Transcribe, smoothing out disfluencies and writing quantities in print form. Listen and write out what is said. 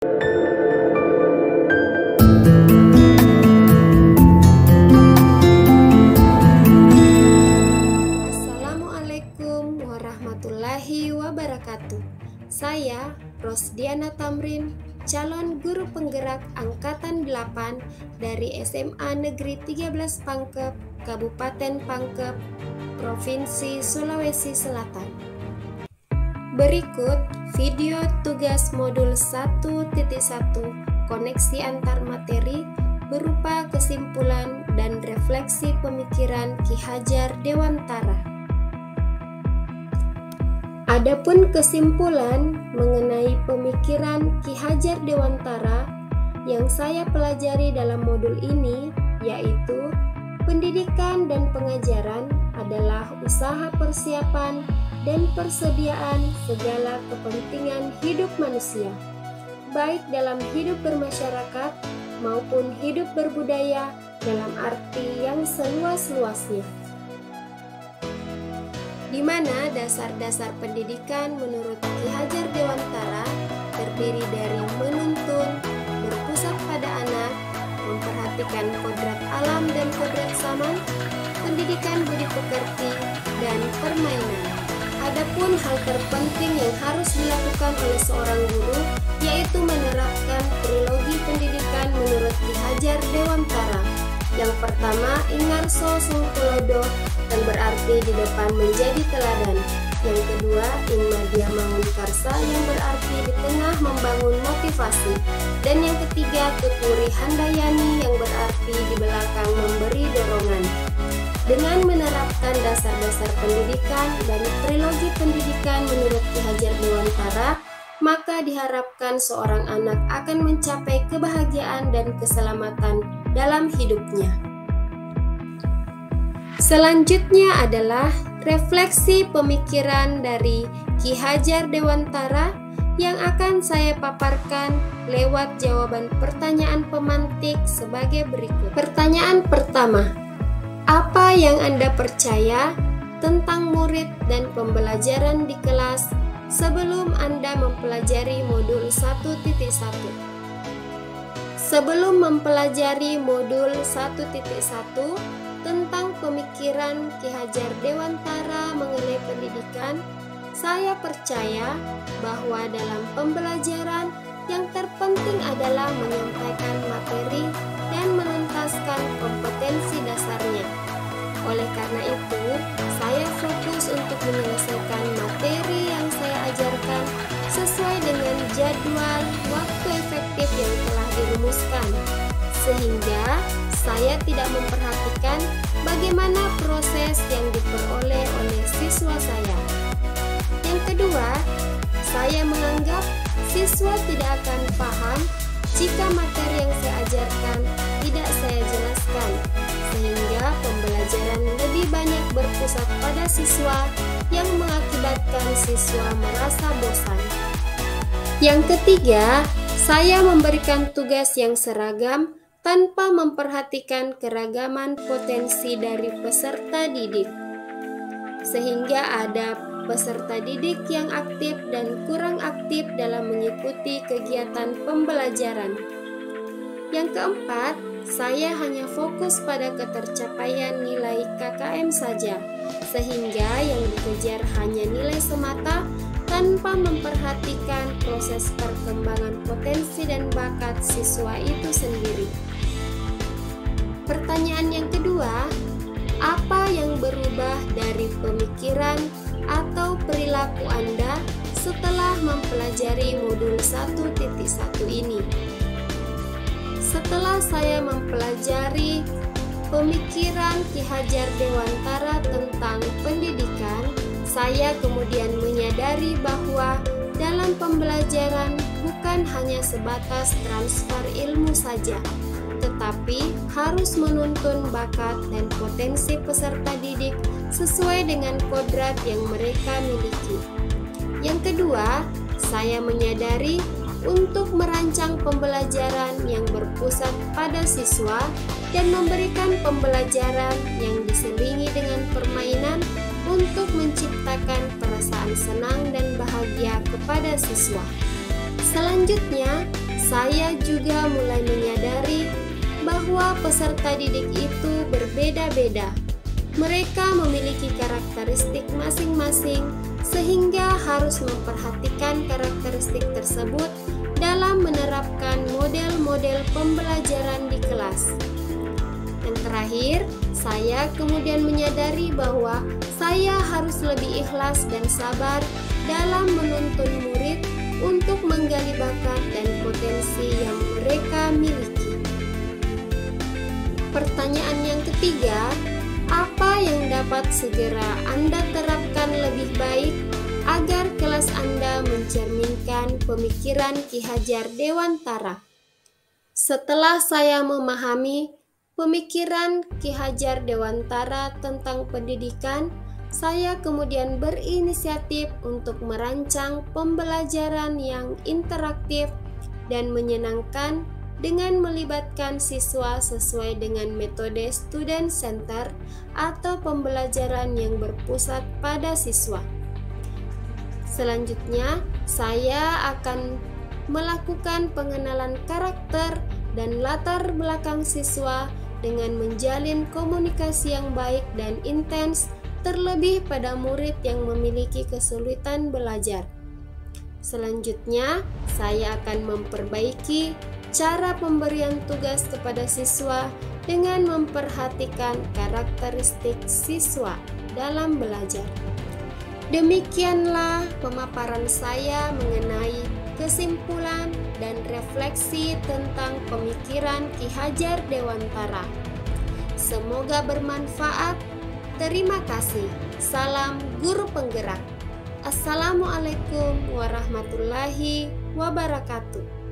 Assalamualaikum warahmatullahi wabarakatuh. Saya Rosdiana Tamrin, calon guru penggerak Angkatan 8 dari SMA Negeri 13 Pangkep, Kabupaten Pangkep, Provinsi Sulawesi Selatan. Berikut video tugas modul 1.1 koneksi antar materi berupa kesimpulan dan refleksi pemikiran Ki Hajar Dewantara. Adapun kesimpulan mengenai pemikiran Ki Hajar Dewantara yang saya pelajari dalam modul ini yaitu pendidikan dan pengajaran adalah usaha persiapan dan persediaan segala kepentingan hidup manusia, baik dalam hidup bermasyarakat maupun hidup berbudaya dalam arti yang seluas-luasnya. Di mana dasar-dasar pendidikan menurut Ki Hajar Dewantara terdiri dari menuntun, berpusat pada anak, memperhatikan kodrat alam dan kodrat zaman, pendidikan budi pekerti, dan permainan. Adapun hal terpenting yang harus dilakukan oleh seorang guru yaitu menerapkan trilogi pendidikan menurut Ki Hajar Dewantara. Yang pertama, ingarso sung tulodo, yang berarti di depan menjadi teladan. Yang kedua, inmadya mangun karsa, yang berarti di tengah membangun motivasi. Dan yang ketiga, tuturi handayani, yang berarti di belakang memberi dorongan. Dengan menerapkan dasar-dasar pendidikan dan trilogi pendidikan menurut Ki Hajar Dewantara, maka diharapkan seorang anak akan mencapai kebahagiaan dan keselamatan dalam hidupnya. Selanjutnya adalah refleksi pemikiran dari Ki Hajar Dewantara yang akan saya paparkan lewat jawaban pertanyaan pemantik sebagai berikut. Pertanyaan pertama, apa yang Anda percaya tentang murid dan pembelajaran di kelas sebelum Anda mempelajari modul 1.1? Sebelum mempelajari modul 1.1 tentang pemikiran Ki Hajar Dewantara mengenai pendidikan, saya percaya bahwa dalam pembelajaran yang terpenting adalah menyampaikan materi dan menuntaskan kompetensi dasarnya. Oleh karena itu, saya fokus untuk menyelesaikan materi yang saya ajarkan sesuai dengan jadwal waktu efektif yang telah dirumuskan, sehingga saya tidak memperhatikan bagaimana proses yang diperoleh oleh siswa saya. Yang kedua, saya menganggap siswa tidak akan paham jika materi yang saya ajarkan tidak saya jelaskan, sehingga pembelajaran lebih banyak berpusat pada siswa yang mengakibatkan siswa merasa bosan. Yang ketiga, saya memberikan tugas yang seragam tanpa memperhatikan keragaman potensi dari peserta didik, sehingga ada peserta didik yang aktif dan kurang aktif dalam mengikuti kegiatan pembelajaran. Yang keempat, saya hanya fokus pada ketercapaian nilai KKM saja, sehingga yang dikejar hanya nilai semata tanpa memperhatikan proses perkembangan potensi dan bakat siswa itu sendiri. Pertanyaan yang kedua, apa yang berubah dari pemikiran atau perilaku Anda setelah mempelajari modul 1.1 ini? Setelah saya mempelajari pemikiran Ki Hajar Dewantara tentang pendidikan, saya kemudian menyadari bahwa dalam pembelajaran bukan hanya sebatas transfer ilmu saja, tetapi harus menuntun bakat dan potensi peserta didik sesuai dengan kodrat yang mereka miliki. Yang kedua, saya menyadari untuk merancang pembelajaran yang berpusat pada siswa dan memberikan pembelajaran yang diselingi dengan permainan untuk menciptakan perasaan senang dan bahagia kepada siswa. Selanjutnya, peserta didik itu berbeda-beda. Mereka memiliki karakteristik masing-masing, sehingga harus memperhatikan karakteristik tersebut dalam menerapkan model-model pembelajaran di kelas. Yang terakhir, saya kemudian menyadari bahwa saya harus lebih ikhlas dan sabar dalam menuntun murid untuk menggali bakat dan potensi yang mereka miliki. Pertanyaan yang ketiga, apa yang dapat segera Anda terapkan lebih baik agar kelas Anda mencerminkan pemikiran Ki Hajar Dewantara? Setelah saya memahami pemikiran Ki Hajar Dewantara tentang pendidikan, saya kemudian berinisiatif untuk merancang pembelajaran yang interaktif dan menyenangkan dengan melibatkan siswa sesuai dengan metode student center atau pembelajaran yang berpusat pada siswa. Selanjutnya, saya akan melakukan pengenalan karakter dan latar belakang siswa dengan menjalin komunikasi yang baik dan intens, terlebih pada murid yang memiliki kesulitan belajar. Selanjutnya, saya akan memperbaiki cara pemberian tugas kepada siswa dengan memperhatikan karakteristik siswa dalam belajar. Demikianlah pemaparan saya mengenai kesimpulan dan refleksi tentang pemikiran Ki Hajar Dewantara. Semoga bermanfaat. Terima kasih. Salam guru penggerak. Assalamualaikum warahmatullahi wabarakatuh.